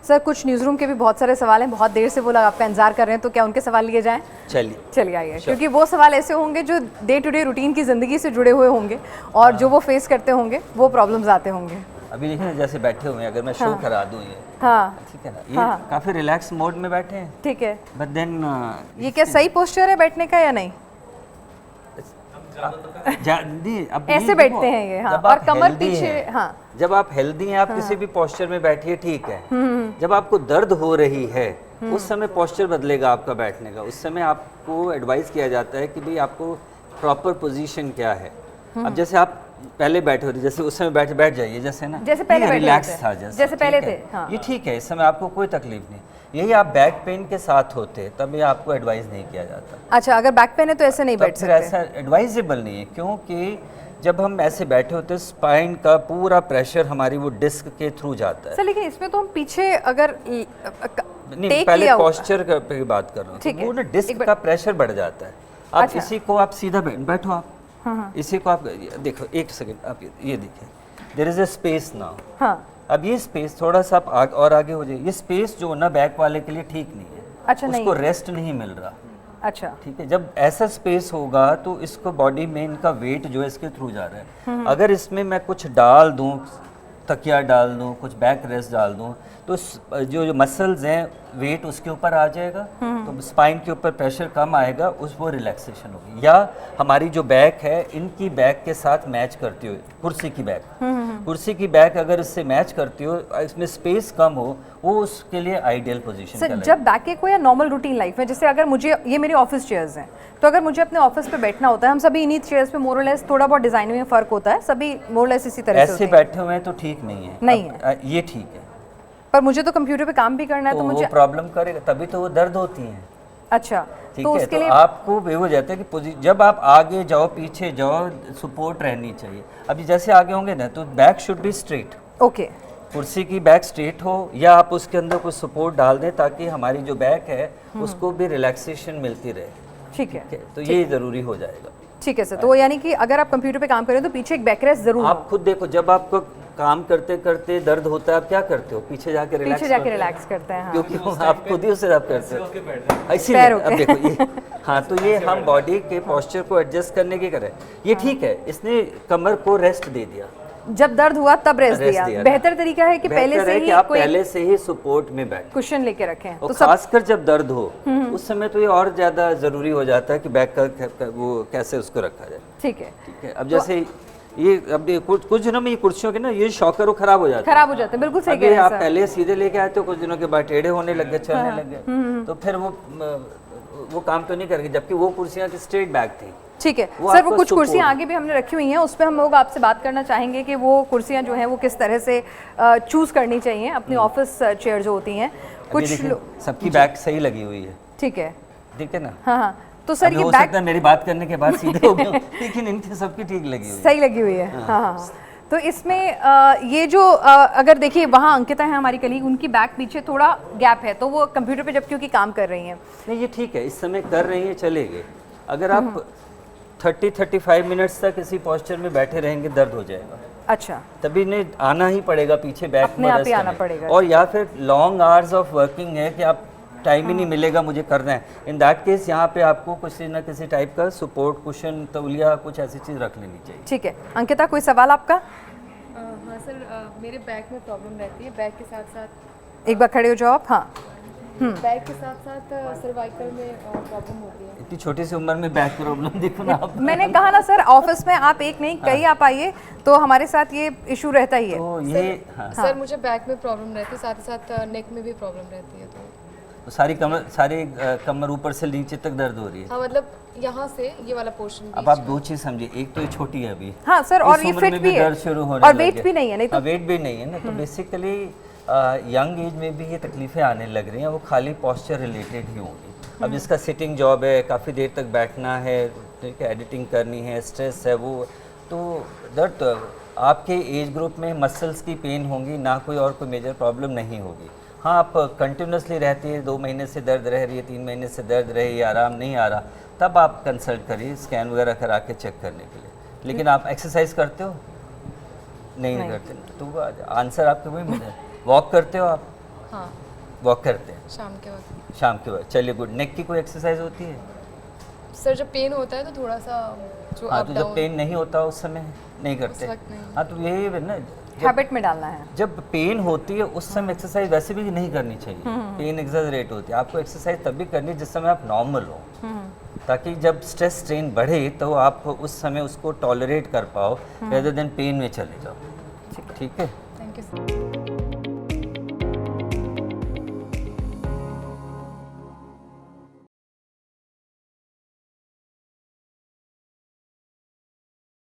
Sir कुछ news room के भी बहुत सारे सवाल हैं, बहुत देर से वो लोग आपका इंतजार कर रहे हैं, तो क्या उनके सवाल लिए जाएं? चलिए आइए, क्योंकि वो सवाल ऐसे होंगे जो डे टू डे रूटीन की ज़िंदगी से जुड़े हुए होंगे और जो वो फेस करते होंगे वो प्रॉब्लम्स आते होंगे। अभी देखिए जैसे बैठे हुए हैं, अगर मैं शो करा दूं ये, हाँ ठीक है ना, ये काफ़ी रिलैक्स मोड में बैठे हैं, ठीक है। बट देन ये क्या सही पोस्चर है बैठने का या नहीं? ऐसे बैठते हैं ये, हाँ, और कमर पीछे, हाँ। जब आप हेल्दी हैं, आप किसी भी पोस्चर में बैठिए, ठीक है। जब आपको दर्द हो रही है, उस समय पोस्चर बदलेगा आपका बैठने का। उस समय आपको एडवाइस किया जाता है कि भाई आपको प्रॉपर पोजीशन क्या है। अब जैसे आप पहले बैठे होते, जैसे उस समय बैठ जाइए, जैसे ना, जैसे पहले रिलैक्स था, जैसे पहले थे, हाँ। ये ठीक है, इस समय आपको कोई तकलीफ नहीं। यही आप बैक पेन के साथ होते तब ये आपको एडवाइस नहीं किया जाता। अच्छा, अगर बैक पेन है तो ऐसे नहीं बैठ सकते? ऐसा एडवाइजेबल नहीं है, क्योंकि जब हम ऐसे बैठे होते हैं, स्पाइन का पूरा प्रेशर हमारी वो डिस्क के थ्रू जाता है। सर लेकिन इसमें तो हम पीछे अगर नहीं, पहले पोस्चर पे बात कर रहा हूँ, वो ना डिस्क का प्रेशर बढ़ जाता है। अब अच्छा। इसी को आप सीधा बैठो, आप इसी को आप देखो, एक सेकंड, आप ये देखिए, there is a space now. हाँ, अब ये स्पेस थोड़ा सा आप और आगे हो जाए, ये स्पेस जो ना बैक वाले के लिए ठीक नहीं है। अच्छा, उसको रेस्ट नहीं मिल रहा। अच्छा, ठीक है, जब ऐसा स्पेस होगा तो इसको बॉडी में इनका वेट जो है इसके थ्रू जा रहा है। अगर इसमें मैं कुछ डाल दूं, तकिया डाल दूं, कुछ बैक रेस्ट डाल दूं, तो जो मसल्स हैं वेट उसके ऊपर आ जाएगा, तो स्पाइन के ऊपर प्रेशर कम आएगा, उस वो रिलैक्सेशन होगी। या हमारी जो बैक है, इनकी बैक के साथ मैच करती हो, कुर्सी की बैक, कुर्सी की बैक अगर इससे मैच करती हो, इसमें स्पेस कम हो, वो उसके लिए आइडियल पोजीशन है। जब बैक एक हो या नॉर्मल रूटीन लाइफ में, जैसे अगर मुझे, ये मेरी ऑफिस चेयर्स हैं, तो अगर मुझे अपने ऑफिस पे बैठना होता है, हम सभी इन्हीं चेयर्स पे मोर और लेस, थोड़ा बहुत डिजाइन में फर्क होता है, सभी मोर और लेस इसी तरह से ऐसे बैठे हुए हैं तो ठीक नहीं है, नहीं है, ये ठीक है। पर मुझे तो कंप्यूटर पे काम भी करना है, तो मुझे वो प्रॉब्लम करेगा, तभी तो वो दर्द होती है। अच्छा, तो उसके लिए आपको भी हो जाता है कि जब आप आगे जाओ, पीछे जाओ, सपोर्ट रहनी चाहिए। अभी जैसे आगे होंगे ना, तो back should be straight. Okay, कुर्सी की बैक स्ट्रेट हो, या आप उसके अंदर कुछ सपोर्ट डाल दें ताकि हमारी जो बैक है उसको भी रिलैक्सेशन मिलती रहे। ठीक है, तो ये जरूरी हो जाएगा। ठीक है सर। तो यानी कि अगर आप कंप्यूटर पे काम करें तो पीछे एक बैकरेस्ट जरूर। आप खुद देखो, जब आपको काम करते करते दर्द होता है, आप क्या करते हो? पीछे जाके रिलैक्स करते हैं, हाँ। क्योंकि आप खुद ही उसे आप करते हो, इसीलिए अब देखो ये, हाँ, तो ये हम बॉडी के पोस्चर को एडजस्ट करने की करें, ये ठीक है। इसने कमर को रेस्ट दे दिया, जब दर्द हुआ तब रेस्ट दिया। बेहतर तरीका है कि पहले से ही आप पहले से ही सपोर्ट में बैठ कुशन लेके रखें। तो खासकर जब दर्द हो उस समय तो ये और ज्यादा जरूरी हो जाता है कि बैक का वो कैसे उसको रखा जाए। ठीक है, ठीक है। अब जैसे ये अब कुछ दिनों में ये कुर्सियों के ना ये शॉकर वो खराब हो जाते हैं, बिल्कुल सही कह रहे हैं। आप पहले सीधे लेके आए तो कुछ दिनों के बाद टेढ़े होने लग गए, चलने लग गए, तो फिर वो काम तो नहीं करेगी, जबकि वो कुर्सियां की स्ट्रेट बैक थी। ठीक है सर, वो कुछ कुर्सियां आगे भी हमने रखी हुई हैं, उस पर हम लोग आपसे बात करना चाहेंगे कि वो कुर्सियां जो हैं वो किस तरह से चूज करनी चाहिए अपनी ऑफिस चेयर जो होती हैं। कुछ सबकी बैक सही लगी हुई है, ठीक है, ठीक है ना? हाँ, तो सर ये हो सकता है मेरी बात करने के बाद सीधे हो गए, लेकिन इनकी सबकी ठीक लगी हुई है, सही लगी हुई है। हाँ, तो इसमें ये जो अगर देखिए वहाँ अंकिता है हमारी कलीग, उनकी बैक पीछे थोड़ा गैप है, तो वो कंप्यूटर पे जब क्योंकि काम कर रही हैं। नहीं, ये ठीक है, इस समय कर रही है, चलेंगे। अगर आप 30-35 मिनट्स तक इसी पोस्चर में बैठे रहेंगे, दर्द हो जाएगा। अच्छा, तभी नहीं आना ही पड़ेगा पीछे, बैक अपने आप ही आना पड़ेगा। और या फिर लॉन्ग आवर्स ऑफ वर्किंग है कि आप टाइम ही नहीं मिलेगा मुझे करना है, इन दैट केस यहाँ पे आपको कुछ ना किसी टाइप का सपोर्ट, कुशन, तौलिया, कुछ ऐसी चीज़ रख लेनी चाहिए। ठीक है। अंकिता, कोई सवाल आपका? हाँ सर, मेरे बैक में प्रॉब्लम रहती है, बैक के साथ साथ, एक बार खड़े हो जाओ आप। हाँ, बैक के साथ साथ सर्वाइकल में प्रॉब्लम होती है। इतनी छोटी सी उम्र में बैक प्रॉब्लम देखो ना आप। मैंने कहा ना सर, ऑफिस में आप एक नहीं कई आप आइए तो हमारे साथ ये इशू रहता ही है। तो ये सर मुझे बैक में प्रॉब्लम रहती है, साथ ही साथ नेक में भी प्रॉब्लम रहती है। तो सारी कमर ऊपर से नीचे तक दर्द हो रही है। हाँ, मतलब यहाँ से ये वाला पोर्शन। अब आप दो चीज समझिए, एक तो ये छोटी है अभी, हाँ सर, और ये फिट भी है, दर्द शुरू होने और वेट भी नहीं है, नहीं तो वेट भी नहीं है ना, तो बेसिकली यंग एज में भी ये तकलीफें आने लग रही हैं, वो खाली पोस्चर रिलेटेड ही होंगी। अब जिसका सिटिंग जॉब है, काफ़ी देर तक बैठना है, ठीक है, एडिटिंग करनी है, स्ट्रेस है, वो तो दर्द आपके एज ग्रुप में मसल्स की पेन होंगी, ना कोई और कोई मेजर प्रॉब्लम नहीं होगी। हाँ, आप कंटिन्यूसली रहती है, 2 महीने से दर्द रह रही है, 3 महीने से दर्द रही है, आराम नहीं आ रहा, तब आप कंसल्ट करिए स्कैन वगैरह करा के चेक करने के लिए। लेकिन आप एक्सरसाइज करते हो? नहीं करते, तो आंसर आपको वही मिले। वॉक करते हो आप? हाँ, वॉक करते हैं शाम के वक्त। शाम के वक्त, चलिए गुड। नेक की कोई एक्सरसाइज होती है? सर जब पेन होता है तो थोड़ा सा जो हाँ, अप तो जब डाउन पेन नहीं होता उस समय नहीं करते? वक्त नहीं। हाँ, तो यही है ना, हैबिट में डालना है। जब पेन होती है उस समय एक्सरसाइज वैसे भी नहीं करनी चाहिए। पेन एग्जैजरेट होती है, आपको एक्सरसाइज तब भी करनी है जिस समय आप नॉर्मल हो, ताकि जब स्ट्रेस स्ट्रेन बढ़े तो आप उस समय उसको टॉलरेट कर पाओ, रेदर देन पेन में चले जाओ। ठीक है। Thank you sir.